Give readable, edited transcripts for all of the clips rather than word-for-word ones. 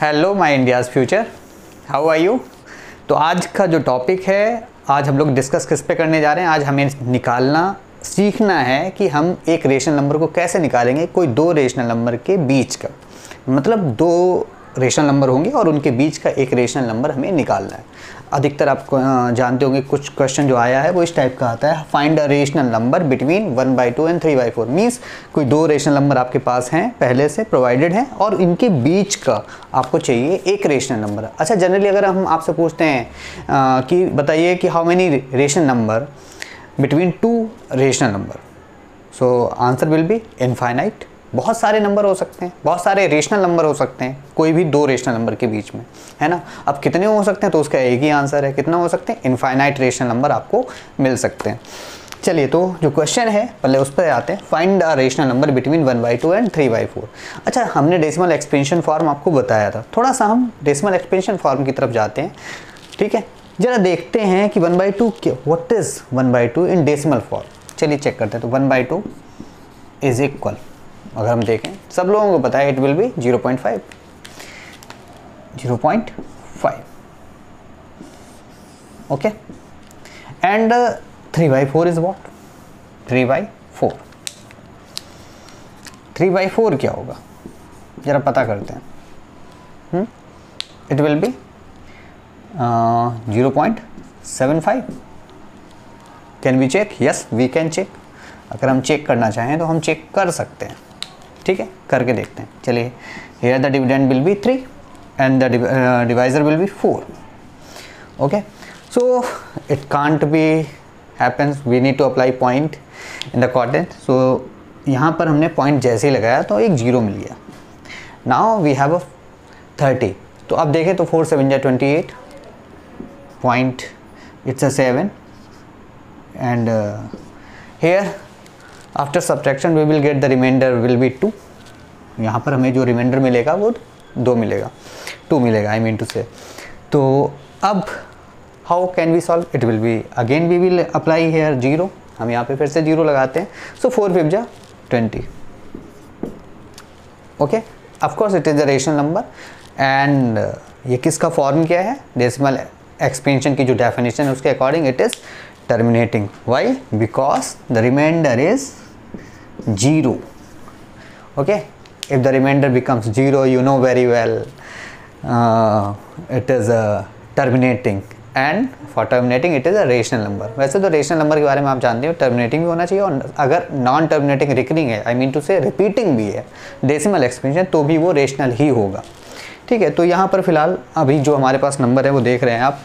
Hello my India's future, how are you. तो आज का जो टॉपिक है, आज हम लोग डिस्कस किस पे करने जा रहे हैं। आज हमें सीखना है कि हम एक रेशनल नंबर को कैसे निकालेंगे। कोई दो रेशनल नंबर के बीच का, मतलब दो रेशनल नंबर होंगे और उनके बीच का एक रेशनल नंबर हमें निकालना है। अधिकतर आप जानते होंगे कुछ क्वेश्चन जो आया है वो इस टाइप का आता है, find a rational number between 1/2 and 3/4। Means कोई दो रेशनल नंबर आपके पास हैं, पहले से प्रोवाइडेड हैं और इनके बीच का आपको चाहिए एक रेशनल नंबर। अच्छा, जनरली अगर हम आपसे पूछते हैं कि बताइए कि how many rational number between two rational number, so answer will be infinite. बहुत सारे नंबर हो सकते हैं, बहुत सारे रेशनल नंबर हो सकते हैं कोई भी दो रेशनल नंबर के बीच में, है ना। अब कितने हो सकते हैं तो उसका एक ही आंसर है, कितना हो सकते हैं, इनफाइनाइट रेशनल नंबर आपको मिल सकते हैं। चलिए, तो जो क्वेश्चन है पहले उस पर आते हैं। Find a rational number between 1/2 and 3/4। अच्छा, हमने डेसिमल एक्सपेंशन फॉर्म आपको बताया था, थोड़ा सा हम डेसिमल एक्सपेंशन फॉर्म की तरफ जाते हैं। ठीक है, जरा देखते हैं कि 1/2 क्या, what is 1/2 in decimal form. चलिए चेक करते हैं। तो 1/2 इज इक्वल, अगर हम देखें सब लोगों को पता है, it will be 0.5। Okay, and 3/4 is what, 3/4। 3/4 क्या होगा, जरा पता करते हैं। It will be 0.75। Can we check? Yes, we can check. अगर हम चेक करना चाहें तो हम चेक कर सकते हैं। ठीक है, करके देखते हैं। चलिए, here the dividend will be 3 and the divisor will be 4. Okay, so it can't be happens, we need to apply point in the quadrant. So यहाँ पर हमने point जैसे ही लगाया तो एक 0 मिल गया। Now we have a 30। तो अब देखें तो 4 7 जा 28, point it's a 7 and here after subtraction we will get the reminder will be 2। यहाँ पर हमें जो रिमाइंडर मिलेगा वो 2 मिलेगा, 2 मिलेगा, आई मीन टू से। तो अब how can we solve? It will be again we will apply here 0। हम यहाँ पे फिर से 0 लगाते हैं। सो 4 5 जा 20। Okay, of course it is a rational number and ये किसका फॉर्म क्या है, डेसिमल एक्सपेंशन की जो डेफिनेशन है उसके according it is terminating. Why? Because the remainder is 0. Okay, if the remainder becomes 0, you know very well it is terminating, and for terminating it is a rational number. वैसे तो rational number के बारे में आप जानते हो, terminating भी होना चाहिए और अगर नॉन टर्मिनेटिंग रिकरिंग है, आई मीन टू से रिपीटिंग भी है डेसिमल एक्सपेंशन, तो भी वो रेशनल ही होगा। ठीक है, तो यहाँ पर फिलहाल अभी जो हमारे पास नंबर है वो देख रहे हैं आप,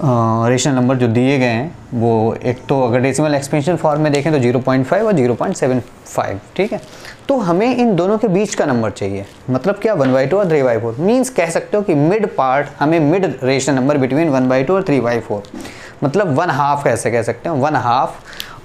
रेशनल नंबर जो दिए गए हैं वो एक तो अगर डेसिमल एक्सपेंशन फॉर्म में देखें तो 0.5 और 0.75। ठीक है, तो हमें इन दोनों के बीच का नंबर चाहिए। मतलब क्या, 1/2 और 3/4। मीन्स कह सकते हो कि मिड पार्ट, हमें मिड रेशनल नंबर बिटवीन 1/2 और 3/4, मतलब 1/2 कैसे कह सकते हैं, 1/2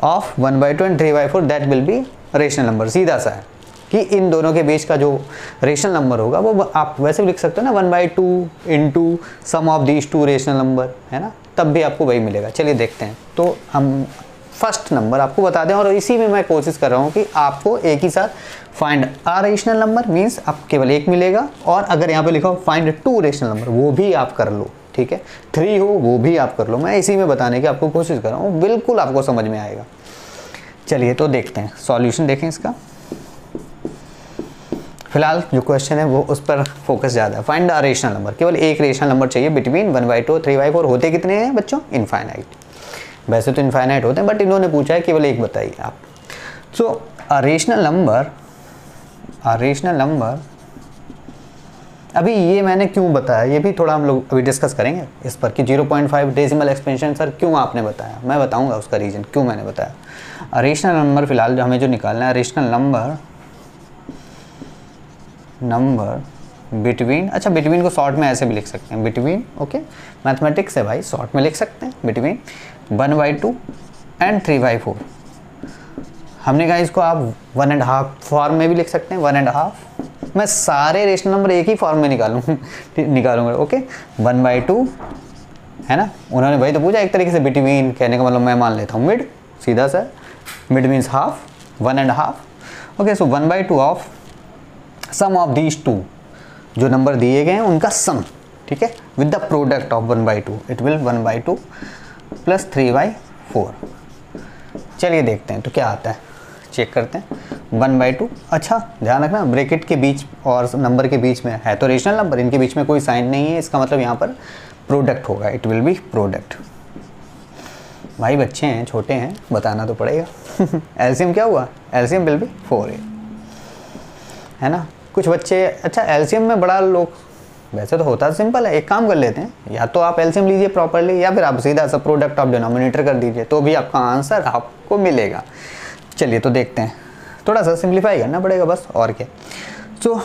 of 1/2 and 3/4, that will be rational number. सीधा सा है कि इन दोनों के बीच का जो रेशनल नंबर होगा वो आप वैसे भी लिख सकते हो ना, 1/2 into sum of these two rational number, है ना, तब भी आपको वही मिलेगा। चलिए देखते हैं। तो हम फर्स्ट नंबर आपको बता दें और इसी में मैं कोशिश कर रहा हूँ कि आपको एक ही साथ find a rational number, means आप केवल एक मिलेगा, और अगर यहाँ पे लिखा हो फाइंड 2 रेशनल नंबर वो भी आप कर लो। ठीक है, 3 हो वो भी आप कर लो। मैं इसी में बताने की आपको कोशिश कर रहा हूँ, बिल्कुल आपको समझ में आएगा। चलिए तो देखते हैं, सॉल्यूशन देखें इसका। फिलहाल जो क्वेश्चन है वो उस पर फोकस ज़्यादा है। फाइंड अ रेशनल नंबर, केवल एक रेशनल नंबर चाहिए बिटवीन 1/2 और 3/4। होते कितने हैं बच्चों? इनफाइनाइट। वैसे तो इनफाइनाइट होते हैं बट इन्होंने पूछा है केवल एक बताइए आप। सो अ रेशनल नंबर, अभी ये मैंने क्यों बताया ये भी थोड़ा हम लोग अभी डिस्कस करेंगे इस पर कि 0.5 डेसिमल एक्सपेंशन सर क्यों आपने बताया, मैं बताऊँगा उसका रीज़न क्यों मैंने बताया। रेशनल नंबर फिलहाल जो हमें जो निकालना है, रेशनल नंबर बिटवीन, अच्छा बिटवीन को शॉर्ट में ऐसे भी लिख सकते हैं, बिटवीन। ओके, मैथमेटिक्स है भाई, शॉर्ट में लिख सकते हैं, बिटवीन 1/2 एंड 3/4। हमने कहा इसको आप 1.5 फॉर्म में भी लिख सकते हैं, 1.5। मैं सारे रेशनल नंबर एक ही फॉर्म में निकालूंगा। ओके, 1/2 है ना, उन्होंने भाई तो पूछा एक तरीके से, बिटवीन कहने का मतलब मैं मान लेता हूँ मिड, सीधा सा, mid means half, 1.5। Okay, so 1/2 of sum of these two जो नंबर दिए गए हैं उनका सम, ठीक है, with the product of 1/2, it will 1/2 plus 3/4। चलिए देखते हैं तो क्या आता है, चेक करते हैं। 1/2, अच्छा ध्यान रखना ब्रैकेट के बीच और नंबर के बीच में है तो रेशनल नंबर, इनके बीच में कोई साइन नहीं है, इसका मतलब यहाँ पर प्रोडक्ट होगा, इट विल बी प्रोडक्ट। भाई बच्चे हैं, छोटे हैं, बताना तो पड़ेगा। एलसीएम क्या हुआ, एलसीएम विल बी 4a, है ना। कुछ बच्चे, अच्छा एलसीएम में बड़ा लोग, वैसे तो होता सिंपल है, एक काम कर लेते हैं, या तो आप एलसीएम लीजिए प्रॉपर्ली या फिर आप सीधा सा प्रोडक्ट ऑफ डिनोमिनेटर कर दीजिए, तो भी आपका आंसर आपको मिलेगा। चलिए तो देखते हैं, थोड़ा सा सिंप्लीफाई करना पड़ेगा बस, और क्या। So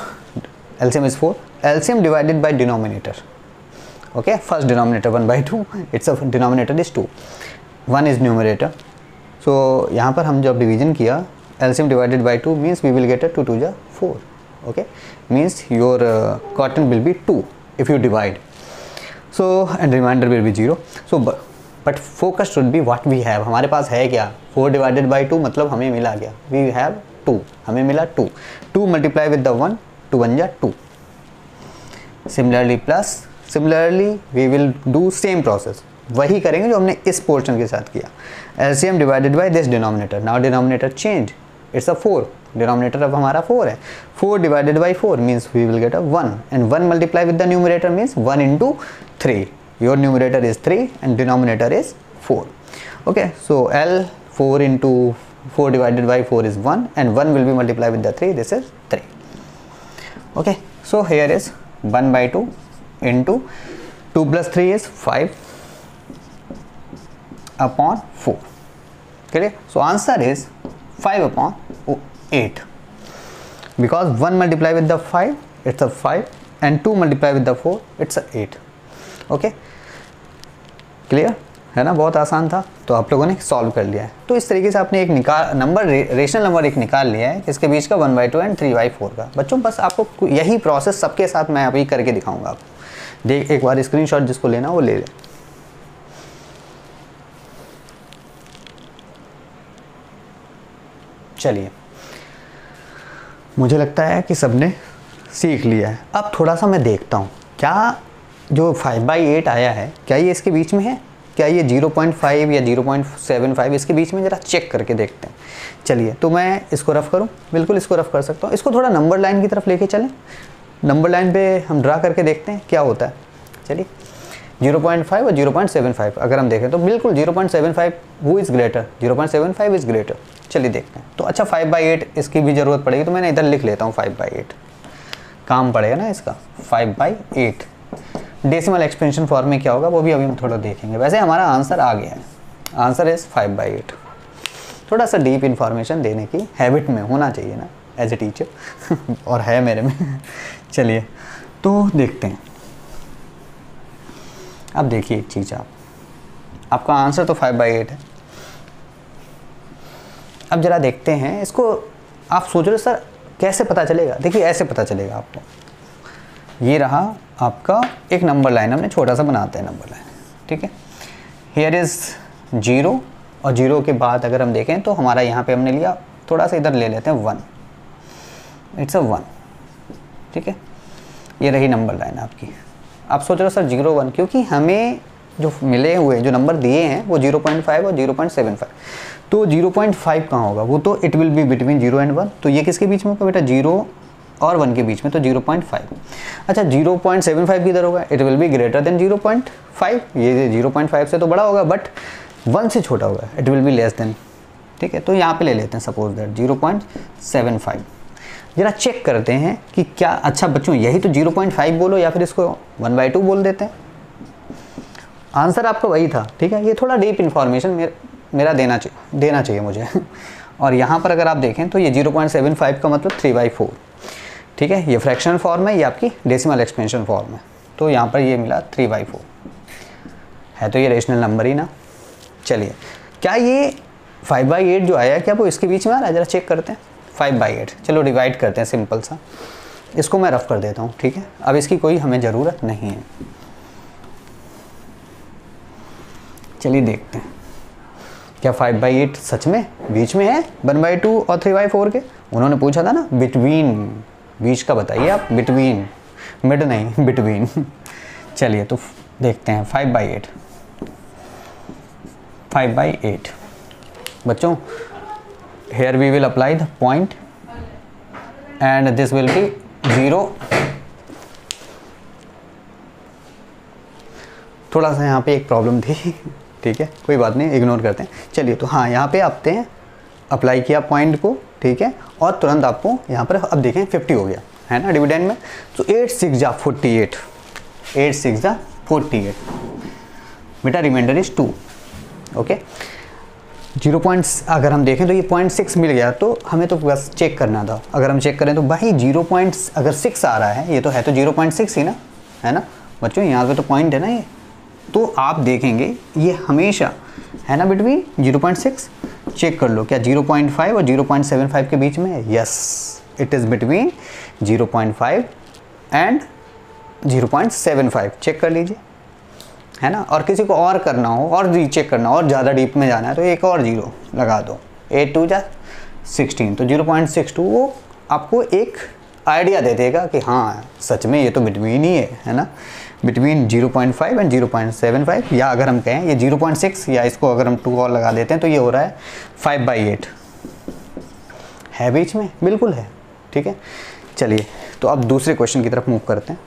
LCM is 4, LCM divided by denominator, okay, first denominator 1/2, it's denominator is 2, 1 is numerator. So यहाँ पर हम जब डिवीजन किया, LCM divided by 2 means we will get 2 2 जा 4, okay, means your cotton will be 2 if you divide, so and remainder will be 0, so but focus should be what we have, हमारे पास है क्या, 4 divided by 2 मतलब हमें मिला क्या, we have 2, हमें मिला 2, 2 multiply with the 1, 2 1 जा 2, similarly plus, similarly we will do same process, वही करेंगे जो हमने इस पोर्शन के साथ किया। LCM divided by this denominator, now denominator change, it's a 4, denominator अब हमारा 4 है, 4 divided by 4 means we will get 1, and 1 multiply with the numerator means 1 into 3, your numerator is 3 and denominator is 4, okay. So L 4 into 4 divided by 4 is 1 and 1 will be multiply with the 3, this is 3, okay. So here is 1/2 into 2 plus 3 is 5 upon 4, clear? So answer is 5/8, because 1 multiply with the 5 it's a 5 and 2 multiply with the 4 it's a 8, okay, clear है ना। बहुत आसान था, तो आप लोगों ने solve कर लिया है। तो इस तरीके से आपने एक नंबर, रेशनल नंबर एक निकाल लिया है, इसके बीच का 1/2 एंड 3/4 का। बच्चों बस आपको यही प्रोसेस सबके साथ मैं अभी करके दिखाऊंगा आपको। देख एक बार स्क्रीनशॉट जिसको लेना वो ले ले। चलिए, मुझे लगता है कि सबने सीख लिया है। अब थोड़ा सा मैं देखता हूँ क्या जो 5/8 आया है क्या ये इसके बीच में है, क्या ये 0.5 या 0.75 इसके बीच में, ज़रा चेक करके देखते हैं। चलिए तो मैं इसको रफ़ करूँ, बिल्कुल इसको रफ़ कर सकता हूँ। इसको थोड़ा नंबर लाइन की तरफ लेके चलें, नंबर लाइन पे हम ड्रा करके देखते हैं क्या होता है। चलिए 0.5 और 0.75 अगर हम देखें तो बिल्कुल 0.75 वो इज़ ग्रेटर, 0.75 इज़ ग्रेटर। चलिए देखते हैं। तो अच्छा 5/8 इसकी भी ज़रूरत पड़ेगी, तो मैंने इधर लिख लेता हूँ 5/8, काम पड़ेगा ना इसका। 5/8 डेसिमल एक्सपेंशन फॉर्म में क्या होगा वो भी अभी हम थोड़ा देखेंगे। वैसे हमारा आंसर आ गया है, आंसर इज़ 5/8। थोड़ा सा डीप इन्फॉर्मेशन देने की हैबिट में होना चाहिए ना एज ए टीचर और है मेरे में। चलिए तो देखते हैं। अब देखिए एक चीज़, आपका आंसर तो 5/8 है। अब ज़रा देखते हैं इसको। आप सोच रहे सर कैसे पता चलेगा, देखिए ऐसे पता चलेगा आपको। ये रहा आपका एक नंबर लाइन, हमने छोटा सा बनाते हैं नंबर लाइन, ठीक है। हियर इज़ 0 और 0 के बाद अगर हम देखें तो हमारा यहाँ पे हमने लिया, थोड़ा सा इधर ले लेते हैं 1, इट्स अ 1, ठीक है। ये रही नंबर लाइन आपकी। आप सोच रहे हो सर 0 1, क्योंकि हमें जो मिले हुए जो नंबर दिए हैं वो 0.5 और 0.75, तो 0.5 कहाँ होगा, वो तो it will be between 0 and 1, तो ये किसके बीच में होगा बेटा, 0 और 1 के बीच में, तो 0.5। अच्छा 0.75 किधर होगा, it will be greater than 0.5, ये 0.5 से तो बड़ा होगा बट 1 से छोटा होगा, it will be less than, ठीक है। तो यहाँ पे ले लेते हैं सपोज दैट 0.75। जरा चेक करते हैं कि क्या, अच्छा बच्चों यही तो 0.5 बोलो या फिर इसको 1/2 बोल देते हैं, आंसर आपका वही था, ठीक है। ये थोड़ा डीप इन्फॉर्मेशन मेरा देना चाहिए मुझे। और यहाँ पर अगर आप देखें तो ये 0.75 का मतलब 3/4, ठीक है। ये फ्रैक्शनल फॉर्म है, ये आपकी डेसिमल एक्सपेंशन फॉर्म है, तो यहाँ पर ये मिला 3/4 है, तो ये रेशनल नंबर ही ना। चलिए क्या ये 5/8 जो आया क्या वो इसके बीच में आ रहा है, ज़रा चेक करते हैं। 5/8, चलो डिवाइड करते हैं सिंपल सा, इसको मैं रफ कर देता हूँ, ठीक है। अब इसकी कोई हमें ज़रूरत नहीं है। चलिए देखते हैं क्या 5/8 सच में बीच में है 1/2 और 3/4 के। उन्होंने पूछा था ना बिटवीन, बीच का बताइए आप, बिटवीन, मिड नहीं, बिटवीन। चलिए तो देखते हैं 5/8, 5/8 बच्चों, here we will apply the point and this will be 0। थोड़ा सा यहाँ पे एक प्रॉब्लम थी, ठीक है, कोई बात नहीं, इग्नोर करते हैं। चलिए तो हाँ, यहाँ पे आते हैं, अप्लाई किया पॉइंट को, ठीक है, और तुरंत आपको यहाँ पर अब देखें 50 हो गया है ना डिविडेंड में। तो 8 6 जा 48, 8 6 जा 48 बेटा, रिमाइंडर इज 2। ओके, 0 पॉइंट्स अगर हम देखें तो ये 0.6 मिल गया, तो हमें तो बस चेक करना था। अगर हम चेक करें तो भाई 0 पॉइंट्स अगर 6 आ रहा है, ये तो है तो 0.6 ही ना, है ना बच्चों, यहाँ पे तो पॉइंट है ना ये। तो आप देखेंगे ये हमेशा है ना बिटवीन 0.6, चेक कर लो क्या 0.5 और 0.75 के बीच में है? Yes, it is between 0.5 and 0.75, check कर लीजिए, है ना। और किसी को और करना हो और चेक करना हो और ज़्यादा डीप में जाना है तो एक और 0 लगा दो, 8 2 जा 16, तो 0.62 वो आपको एक आइडिया दे देगा कि हाँ सच में ये तो बिटवीन ही है ना, बिटवीन 0.5 एंड 0.75। या अगर हम कहें ये 0.6, या इसको अगर हम 2 और लगा देते हैं तो ये हो रहा है 5/8, है बीच में, बिल्कुल है, ठीक है। चलिए तो अब दूसरे क्वेश्चन की तरफ मूव करते हैं।